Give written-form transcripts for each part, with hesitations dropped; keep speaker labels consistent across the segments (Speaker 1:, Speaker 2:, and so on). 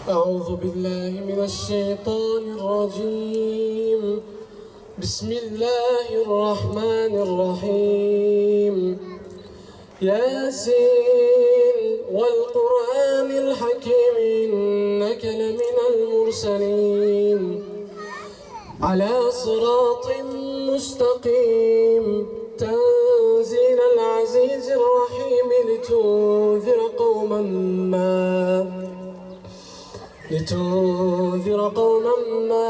Speaker 1: أعوذ بالله من الشيطان الرجيم بسم الله الرحمن الرحيم ياسين والقرآن الحكيم إنك لمن المرسلين على صراط مستقيم تنزيل العزيز الرحيم لتنذر قوما ما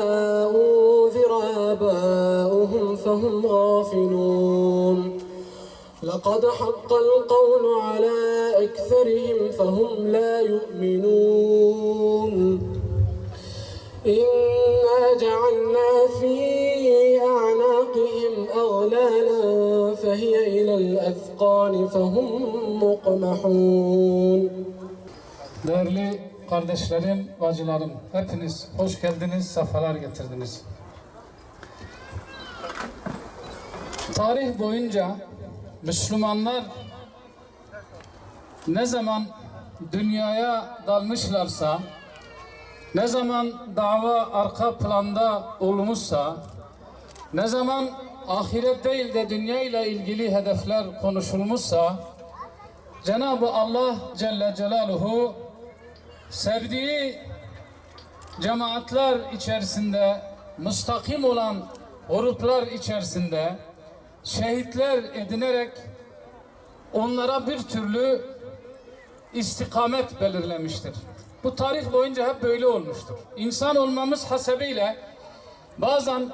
Speaker 1: أنذر آباؤهم فهم غافلون لقد حق القول على أكثرهم فهم لا يؤمنون إنا جعلنا في أعناقهم أغلالا فهي إلى الأذقان فهم مقمحون.
Speaker 2: Değerli kardeşlerim, bacılarım, hepiniz hoş geldiniz, sefalar getirdiniz. Tarih boyunca Müslümanlar ne zaman dünyaya dalmışlarsa, ne zaman dava arka planda olmuşsa, ne zaman ahiret değil de dünya ile ilgili hedefler konuşulmuşsa, Cenab-ı Allah Celle Celaluhu sevdiği cemaatler içerisinde, müstakim olan gruplar içerisinde şehitler edinerek onlara bir türlü istikamet belirlemiştir. Bu tarih boyunca hep böyle olmuştur. İnsan olmamız hasebiyle bazen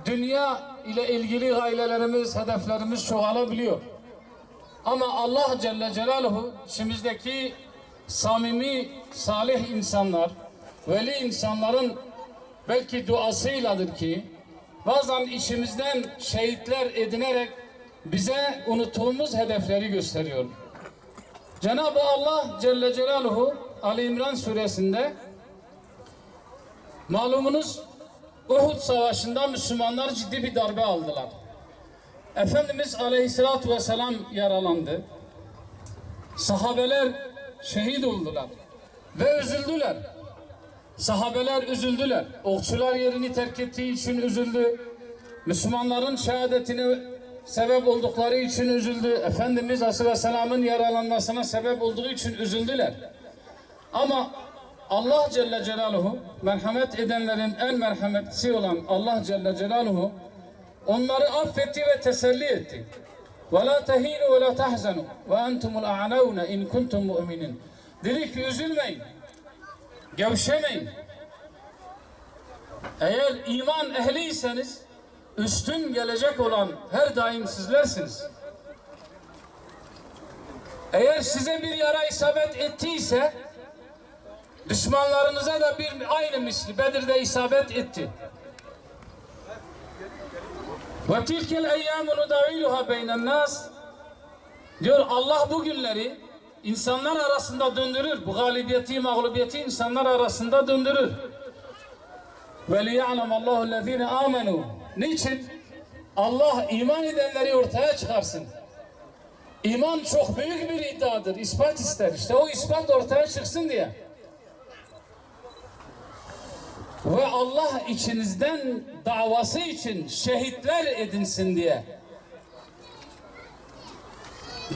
Speaker 2: dünya ile ilgili gayelerimiz, hedeflerimiz çoğalabiliyor. Ama Allah Celle Celaluhu içimizdeki samimi, salih insanlar, veli insanların belki duasıyladır ki bazen içimizden şehitler edinerek bize unuttuğumuz hedefleri gösteriyor. Cenab-ı Allah Celle Celaluhu Ali İmran suresinde malumunuz Uhud Savaşı'nda Müslümanlar ciddi bir darbe aldılar. Efendimiz Aleyhisselatü Vesselam yaralandı. Sahabeler şehit oldular ve üzüldüler. Sahabeler üzüldüler. Okçular yerini terk ettiği için üzüldü. Müslümanların şehadetine sebep oldukları için üzüldü. Efendimiz Aleyhisselam'ın yaralanmasına sebep olduğu için üzüldüler. Ama Allah Celle Celaluhu, merhamet edenlerin en merhametlisi olan Allah Celle Celaluhu onları affetti ve teselli etti. وَلَا تَهِينُوا وَلَا تَحْزَنُوا وَاَنْتُمُ الْاَعْنَوْنَ اِنْ كُنْتُمْ مُؤْمِنِينَ. Dedi ki üzülmeyin, gevşemeyin. Eğer iman ehliyseniz üstün gelecek olan her daim sizlersiniz. Eğer size bir yara isabet ettiyse düşmanlarınıza da bir aynı misli Bedir'de isabet etti. Ve tilkel eyyamu nudaviluha beynen nas. Diyor Allah bu günleri insanlar arasında döndürür. Bu galibiyeti, mağlubiyeti insanlar arasında döndürür. Ve liya'lemallahu ellezine amenu. Niçin? Allah iman edenleri ortaya çıkarsın. İman çok büyük bir iddiadır. İspat ister. İşte o ispat ortaya çıksın diye. Ve Allah içinizden davası için şehitler edinsin diye.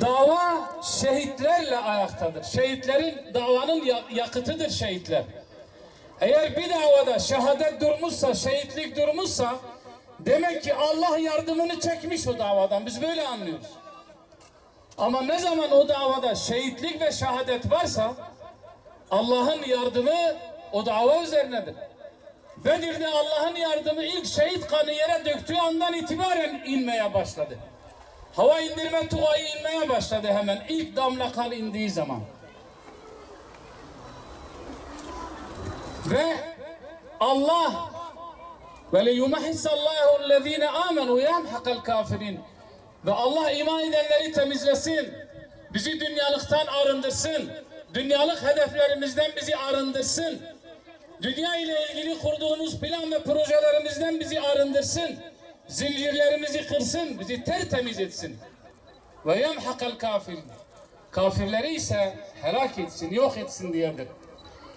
Speaker 2: Dava şehitlerle ayaktadır. Şehitlerin, davanın yakıtıdır şehitler. Eğer bir davada şehadet durmuşsa, şehitlik durmuşsa demek ki Allah yardımını çekmiş o davadan. Biz böyle anlıyoruz. Ama ne zaman o davada şehitlik ve şehadet varsa Allah'ın yardımı o dava üzerinedir. Bedir'de Allah'ın yardımı ilk şehit kanı yere döktüğü andan itibaren inmeye başladı. Hava indirme tugayı inmeye başladı hemen ilk damla kan indiği zaman. Ve Allah ve leyumahhisallahu ellezine amenu yemhaqal kafirin. Ve Allah iman edenleri temizlesin. Bizi dünyalıktan arındırsın. Dünyalık hedeflerimizden bizi arındırsın. Dünya ile ilgili kurduğumuz plan ve projelerimizden bizi arındırsın. Zincirlerimizi kırsın, bizi tertemiz etsin. Ve yemhaqal kafirin. Kafirleri ise helak etsin, yok etsin diyedir.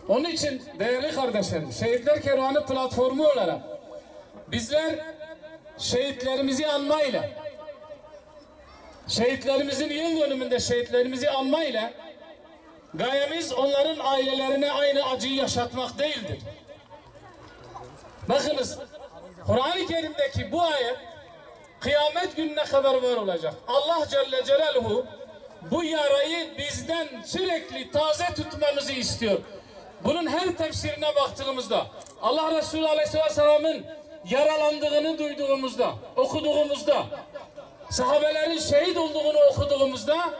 Speaker 2: Onun için değerli kardeşlerim, Şehitler Kervanı platformu olarak bizler şehitlerimizi anmayla, şehitlerimizin yıl dönümünde şehitlerimizi anmayla gayemiz onların ailelerine aynı acıyı yaşatmak değildir. Bakınız, Kur'an-ı Kerim'deki bu ayet kıyamet gününe kadar var olacak. Allah Celle Celaluhu bu yarayı bizden sürekli taze tutmamızı istiyor. Bunun her tefsirine baktığımızda, Allah Resulü Aleyhisselam'ın yaralandığını duyduğumuzda, okuduğumuzda, sahabelerin şehit olduğunu okuduğumuzda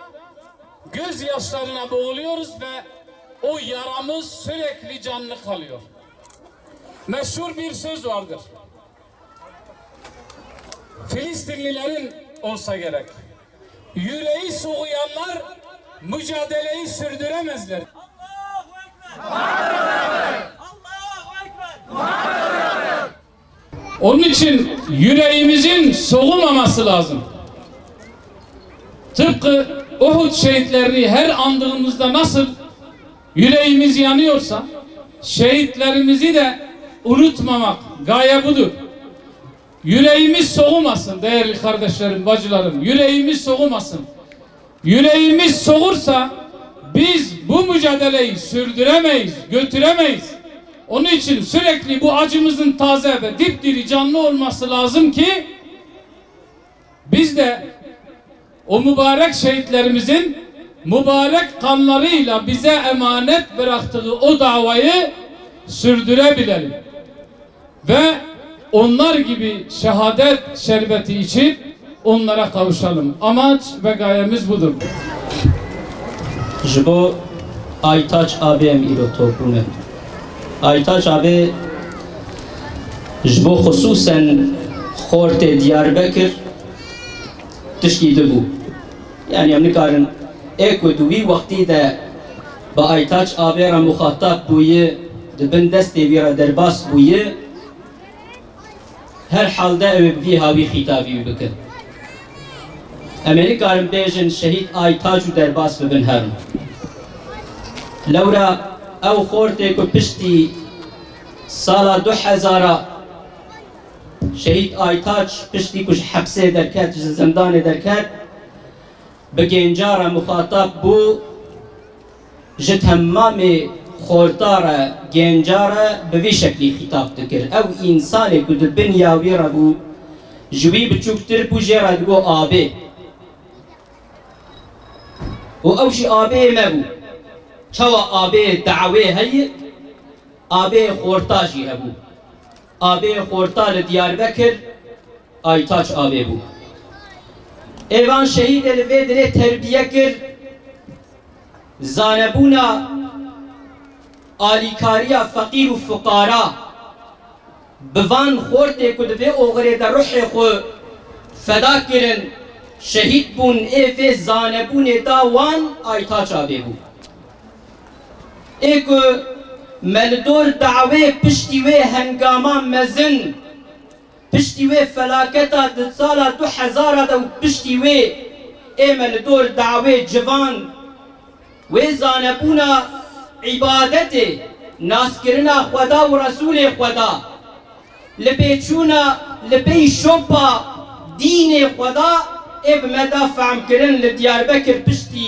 Speaker 2: gözyaşlarına boğuluyoruz ve o yaramız sürekli canlı kalıyor. Meşhur bir söz vardır. Filistinlilerin olsa gerek. Yüreği soğuyanlar mücadeleyi sürdüremezler. Onun için yüreğimizin soğumaması lazım. Tıpkı Uhud şehitlerini her andığımızda nasıl yüreğimiz yanıyorsa, şehitlerimizi de unutmamak gaye budur. Yüreğimiz soğumasın değerli kardeşlerim, bacılarım. Yüreğimiz soğumasın. Yüreğimiz soğursa biz bu mücadeleyi sürdüremeyiz, götüremeyiz. Onun için sürekli bu acımızın taze ve dipdiri canlı olması lazım ki biz de o mübarek şehitlerimizin mübarek kanlarıyla bize emanet bıraktığı o davayı sürdürebilelim. Ve onlar gibi şehadet şerbeti için onlara kavuşalım. Amaç ve gayemiz budur.
Speaker 3: Jibo Aytaç abim ilo topune. Aytaç abi jibo hususen Xorte Diyarbakır tişkidi bu. Yani emnikarın ekoduvi vakti de ba Aytaç abi ra muhatap buyi dibin desti vira derbas buyi her halde evi havi hitabi bikin. Amerika'nın bejin şehit Aytaç derbas bibin herin. Laura ev Xorte ku pişti sala 2000 şehit Aytaç pişti kuş hapse derket, zindan derket به گنجار مخاطب بو جه تمام خورتار گنجار به وی شکلی خطاب دکر او انسانی که در بنیاوی را بو جوی بچوکتر بو جرا دگو آبه و اوشی آبه مبو چوا آبه دعوه هی آبه خورتاجی هبو آبه خورتال دیاربکر Aytaç آبه بو Evan şehit elvedre terbiye kir zanebuna alikariya fakir u fukara bivan xorte kudve oğre da ruhi xu feda kirin şehit bun ev zanebune da wan Aytaç abi bu ek meldor da've pişti ve hengama mezin pişti ve felaketa sala 2000 da pişti ve emel dor da've civan ve zanebuna ibadeti naskirina Xuda ve Rasul Xuda lebeçuna lebey şopa dini Xuda eb medafam kirin li Diyarbakır pişti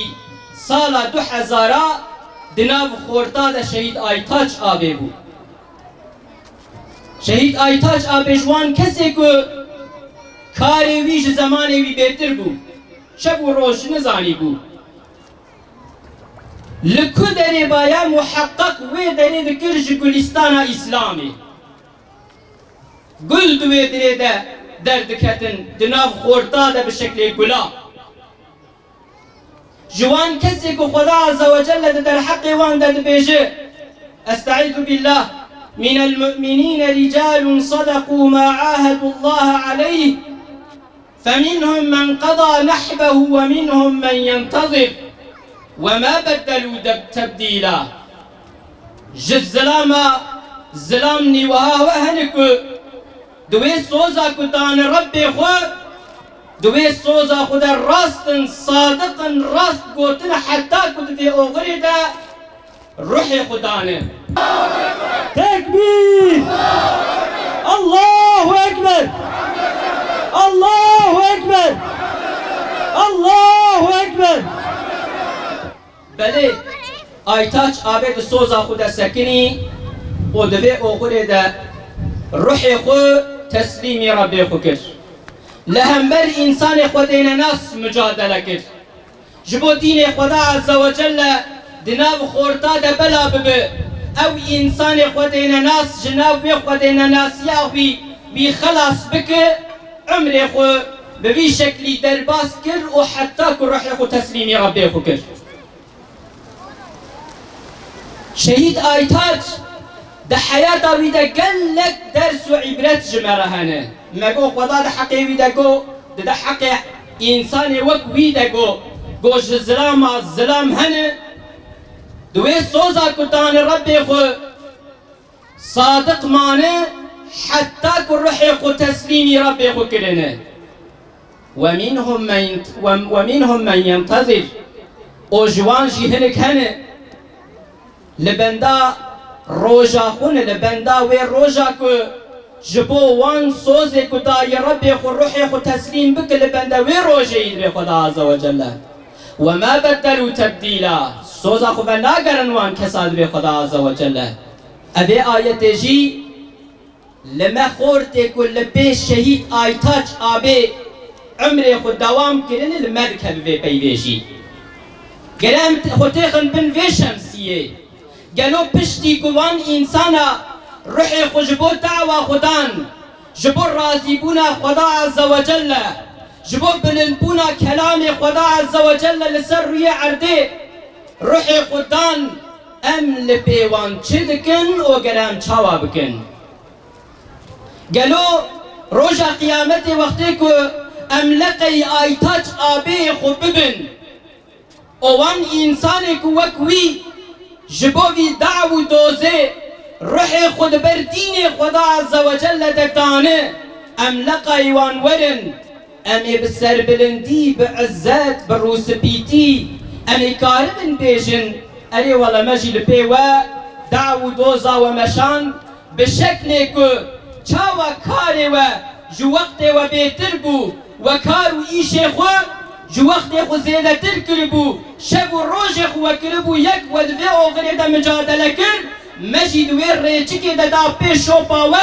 Speaker 3: sala 2000 dinav xorta da şehit Aytaç abi bu şehit Aytaç abi jwan kese ku kare wî ji zamanê wî bêtir bû şev û roj nizanî bû li ku derê baya muheqqaq wê derê dikir ji Gulistana İslamê gul di wê derê de derdiketin di nav xorta de bi şeklê gula ji wan kesê ku Xuda azze ve celle di derheqê wan de dibêje estaizu billah من المؤمنين رجال صدقوا ما عاهدوا الله عليه فمنهم من قضى نحبه ومنهم من ينتظر وما بدلوا تبديلا جزلاما زلامني وها وهنك دوي صوزا كتان ربي خو دوي صوزا خدا راست صادق راست قوتنا حتى كنت في أغردا روح خدانه. تكبیر! الله اکبر! الله اکبر! الله اکبر! بله آیتاچ آبد سوزا خود سکنی و دوی اوخوره ده روح خود تسلیمی ربی خود کرد لهمبر انسان خودین ناس مجادله کرد جبو دین خدا عز و جل دناب خورتا ده بلا ببه او انسان خودین ناس جناب خودین ناس یاوی بی خلاص بکه عمر خود بوی شکلی درباس کرد و حتی که روح خود تسلیمی ربی خود کرد شهید آیتاج ده حياته ويدا قلك درس وعبرت جمرهنه مگو خدا ده حقي ويدا گو ده حق انسان وك ويدا گو گوش الظلام هنه دوي سوزا كتان ربي خو صادق مانه حتى كل روحي خو تسليمي ربي خو كرنه ومنهم من ينتظر او جوان جهنك هنه لبندا روجا خونه لبندا وی روجا که جبو وان سوزه که دای ربی خو روحی خو تسلیم بک لبندا وی روجه اید به خدا عز و جل و ما بدلو تبدیلا سوزا خو بنا گرن وان کساد به خدا عز و جل ابی آیت جی لما خورته کل پیش شهید آیتاچ آبی عمر خود دوام کرن المرکب به پیوشی گرم خوتیخن بن وی شمسیه گلو پشتی گوان انسانا روح خو جبو دعوة خدان جبو راضی بونا خدا عز و جل جبو بلند بونا کلام خدا عز و جل لسر روی عرده روح خدان ام لپیوان چه دکن و گرم چاوا بکن گلو روژا قیامت وقتی که ام لقی آیتاچ آبی خو ببن اوان انسانی که وکوی جبوی دعو دوزه روح خود بر دین خدا عز و جل دکانه ام لقای وان ورن امی بسر بلندی بعزت بروس بیتی امی کاربن بیجن اری والا مجی لپیوه دعو دوزا و مشان بشکل که چاوا کاری و جو وقت و بیتر بو و کارو ایش خو جو وقت خو زیده تر کربو شب و روژ خو کربو یک و دوی اوغری دا مجادله کر مجید وی ریچی که دا پیش و پاوه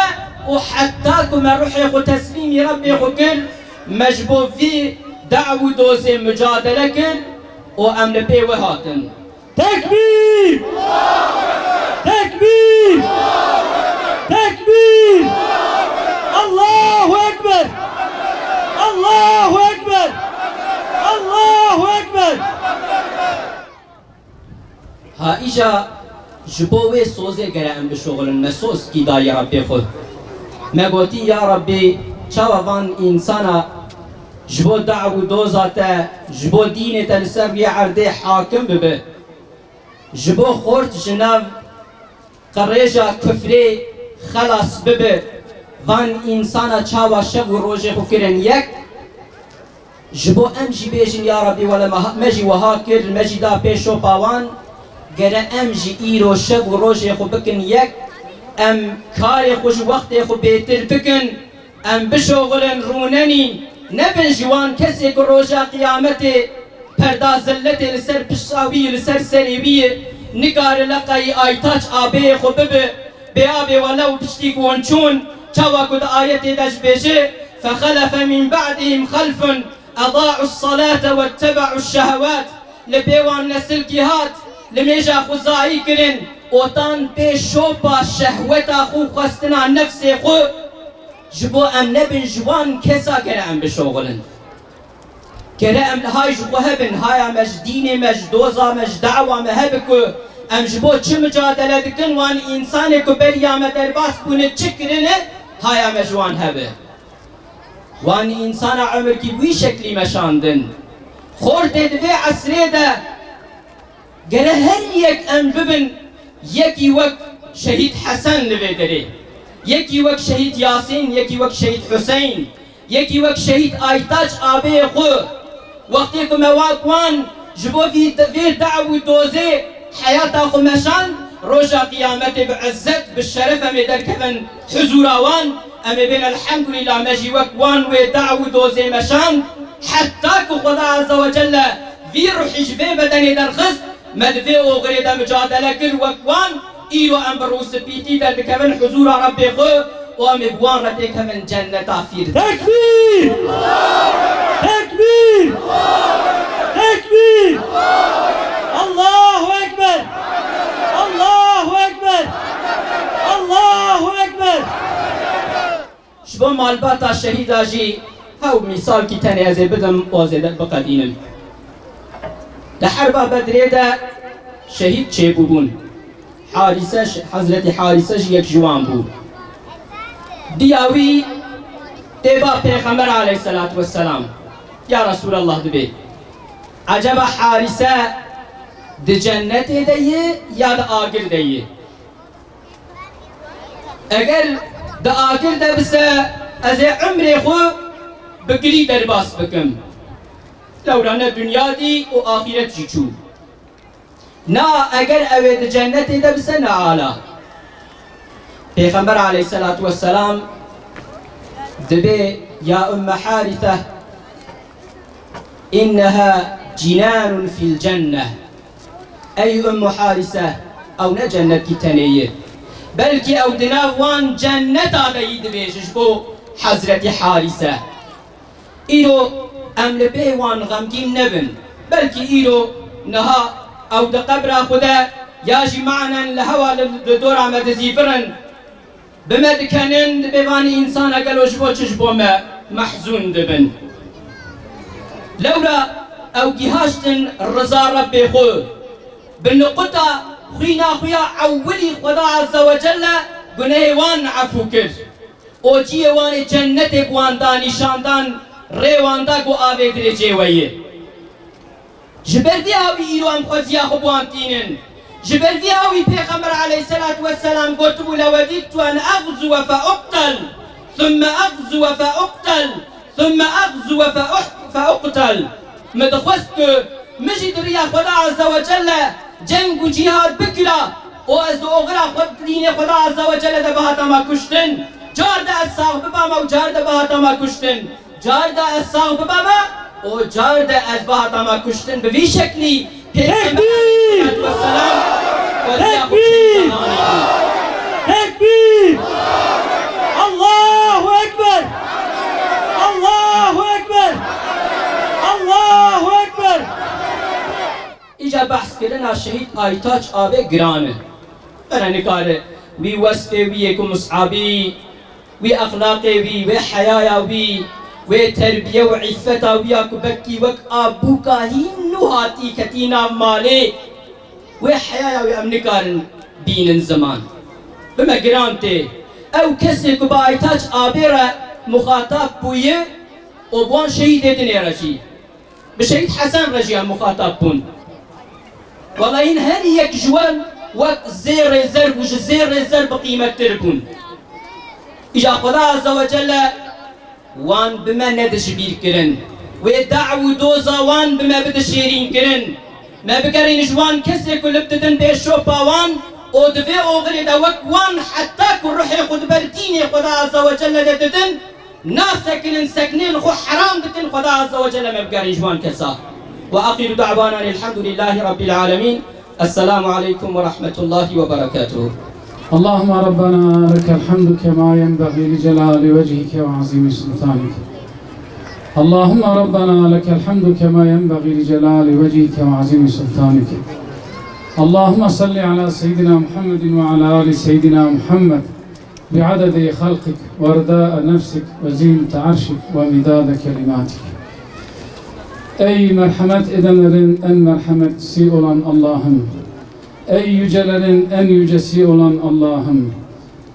Speaker 3: و حتی که من روح خو تسلیمی ربی خو کر مجبو وی دعو دوزی مجادله کر و امن پیوه هاتن تکبیر تکبیر تکبیر الله اکبر الله اکبر الله اکبر ها ایجا جبوه سوزه گرم بشغلن مسوس کی دا یا ربی خود مگوتی یا ربی چاوان انسانا جبو دعو دوزاته جبو دین تلسر یه عرده حاکم ببه جبو خورت جناب قریجا کفری خلاص ببه وان انسانا چاوا شب و روژه خو کرن یک جبو ام جی بیجن یا ربی ولا مجی وها کر مجی دا پیشو پاوان گره ام جی ایرو شب و روژه خو بکن یک ام کاری خوش وقت خو بیتر بکن ام بشغلن روننی نبن جوان کسی که روژه قیامت پردا زلت لسر پشاوی لسر سریوی نگار لقای آیتاچ آبه خو ببه بی آبه ولو پشتی گونچون چوا کد آیت دش بیجه فخلف من بعدهم خلف اضاعوا الصلاة واتبعوا الشهوات لبيوان نسل كيهات لميجا خزاعي كرن وطان بشوبا شهوتا خو خستنا نفسي خو جبو ام نبن جوان كسا كرا ام بشوغلن كرا ام هاي جبو هبن هاي مج ديني مج دوزا مج دعوة مهبكو ام جبو چه مجادله دكن وان انسان کو بريا مدرباس بونه چكرنه هاي مجوان هبه وان انسان عمر کی وی شکلی مشاندن خورد دوی عصره ده گره هر یک ام ببن یکی وک شهید حسن لبه داره یکی وک شهید یاسین یکی وک شهید حسین یکی وک شهید آیتاج آبه خو وقتی که مواقوان جبو وی دعوی دوزه حياتا خمشان روجا قيامتي بعزت بالشرف أمي دركبن حزورا وان أمي بين الحمد لله مجي وكوان ودعو دوزي مشان حتى كخدا عز وجل في روح جفي بدني درخص مدفي وغريد مجادلة كل وكوان إيرو أمبرو سبيتي دركبن حزورا ربي خو وأمي بوان رتك من جنة تافير
Speaker 4: تكبير تكبير تكبير الله أكبر الله أكبر الله أكبر
Speaker 3: شبه مالباتا الشهيد آجي هاو مثال كي تاني أزي بدم وزيدت بقدينم لحربا بدريدا شهيد چه بون حارسة حضرت حارسة يك جوان بو دياوي تبا پیغمبر عليه الصلاة والسلام يا رسول الله دبي عجب حارسة دي جنت ديه يا دا آقل ديه اگر دا آقل ده بسه از عمري خو بقري درباس بكم لورانا دنيا دي و آخرت جيچو نا اگر اوه دا جنت ده بسه نا عالا پیغمبر عليه الصلاة والسلام دبي يا أم حارثة إنها جنان في الجنة أي أم حارثة أو نجنة كتانية بلكي أو دناوان جنة هذا يدبيش بو حضرة حارثة إيرو أم لبيوان غمجين نبن بلكي إيرو نها أو دا قبر خدا ياجي معنا لهوا لدورة مدزيفرن بمدكنن بيواني إنسان أقلو جبو چشبو ما محزون دبن لولا أو جهاشتن رضا ربي خو بالنقطة خينا خويا عولي خدا عز وجل قنهوان عفو كر اوجي وان جنت بوان داني شاندان ريوان دا قو آوه درجي ويه جبردي هاوي إيرو أم خوزيا خبوان تينن جبردي هاوي پیغمبر عليه الصلاة والسلام قلتو لوددت أن أغزو فأقتل ثم أغزو فأقتل ثم أغزو فأقتل مدخوست مجد ريا خدا عز وجل جنگ و جهاد بکرا و از اوغرا خود دین خدا عز وجل ده بهاتا ما کشتن جار ده از ساغ بباما و جار ده بهاتا ما کشتن جار ده از ساغ بباما و جار ده از بهاتا ما کشتن به وی شکلی
Speaker 4: تکبیر تکبیر تکبیر الله أكبر الله أكبر الله أكبر
Speaker 3: إجا بحث كرنا شهيد آيتاج آبه گرانه أنا نقاله وي وصفه وي كمصعبي وي أخلاقه وي حيايا وي تربية وعفتا وي كبكي وك أبوكا هينو هاتي كتينا مالي وي حيايا وي أمنكارن دين الزمان بما گرانته أو كسي كبا آيتاج آبه مخاطب بويه وبوان شهيد دنيا رجي بشهيد حسن رجي مخاطب بون والله إن هني يك جوان وقت زير زر وج زير زر بقيمة تربون إجا خدا عز وجل وان بما ندش بير كرن ويدعو دوزا وان بما بدشيرين كرن ما بقرين جوان كسي كل بتدن بيشوبا وان ودفي أغري دوك وان حتى كل روحي خد برديني خدا عز وجل دتدن ناس سكنين خو حرام دتن خدا عز وجل ما بقرين جوان كسا وآخر دعوانا الحمد لله رب العالمين السلام عليكم ورحمة الله وبركاته
Speaker 5: اللهم ربنا لك الحمد كما ينبغي لجلال وجهك وعظيم سلطانك اللهم ربنا لك الحمد كما ينبغي لجلال وجهك وعظيم سلطانك اللهم صل على سيدنا محمد وعلى آل سيدنا محمد بعدد خلقك ورداء نفسك وزينة عرشك ومداد كلماتك Ey merhamet edenlerin en merhametlisi olan Allah'ım, ey yücelerin en yücesi olan Allah'ım,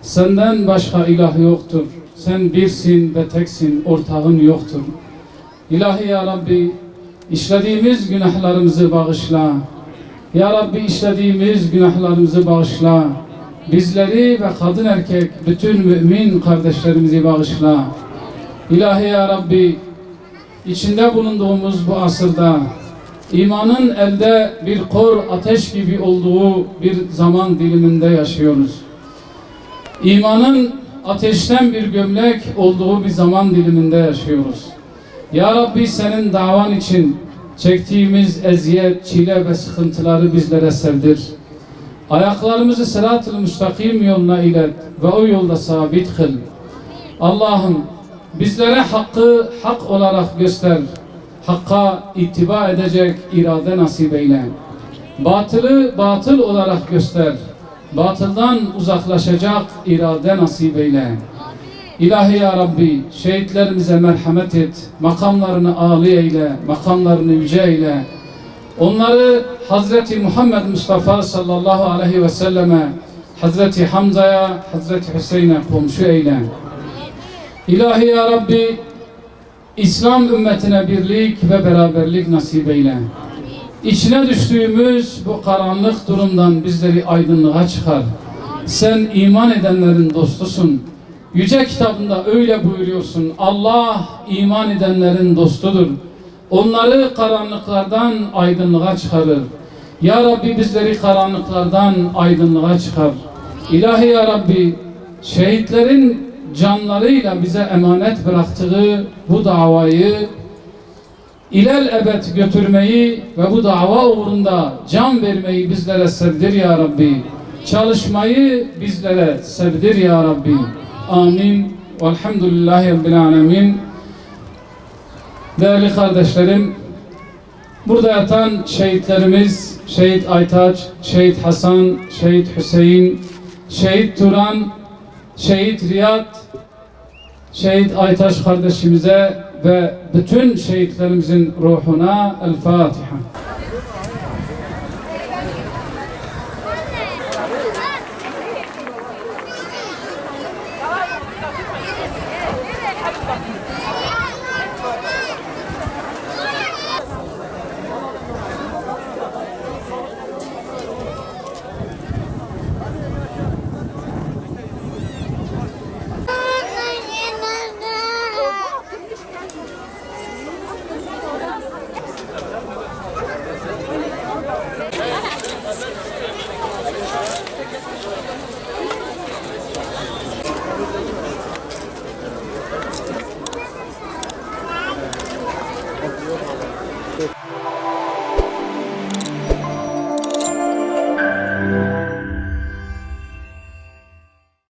Speaker 5: senden başka ilah yoktur, sen birsin ve teksin, ortağın yoktur. İlahi ya Rabbi, işlediğimiz günahlarımızı bağışla, ya Rabbi işlediğimiz günahlarımızı bağışla, bizleri ve kadın erkek bütün mümin kardeşlerimizi bağışla. İlahi ya Rabbi, İçinde bulunduğumuz bu asırda İmanın elde bir kor ateş gibi olduğu bir zaman diliminde yaşıyoruz. İmanın ateşten bir gömlek olduğu bir zaman diliminde yaşıyoruz. Ya Rabbi, senin davan için çektiğimiz eziyet, çile ve sıkıntıları bizlere sevdir. Ayaklarımızı sırat-ı müstakim yoluna ilet ve o yolda sabit kıl. Allah'ım, bizlere hakkı hak olarak göster. Hakka ittiba edecek irade nasip eyle. Batılı batıl olarak göster. Batıldan uzaklaşacak irade nasip eyle. İlahi ya Rabbi, şehitlerimize merhamet et. Makamlarını âli eyle, makamlarını yüce eyle. Onları Hazreti Muhammed Mustafa sallallahu aleyhi ve selleme, Hazreti Hamza'ya, Hazreti Hüseyin'e komşu eyle. İlahi ya Rabbi, İslam ümmetine birlik ve beraberlik nasip eyle. İçine düştüğümüz bu karanlık durumdan bizleri aydınlığa çıkar. Sen iman edenlerin dostusun. Yüce kitabında öyle buyuruyorsun. Allah iman edenlerin dostudur. Onları karanlıklardan aydınlığa çıkarır. Ya Rabbi, bizleri karanlıklardan aydınlığa çıkar. İlahi ya Rabbi, şehitlerin canlarıyla bize emanet bıraktığı bu davayı ilelebet götürmeyi ve bu dava uğrunda can vermeyi bizlere sevdir ya Rabbi. Çalışmayı bizlere sevdir ya Rabbi. Amin. Velhamdülillahi Rabbil alemin. Değerli kardeşlerim, burada yatan şehitlerimiz, Şehit Aytaç, Şehit Hasan, Şehit Hüseyin, Şehit Turan, Şehit Riyad, Şehit Aytaç kardeşimize ve bütün şehitlerimizin ruhuna El Fatiha.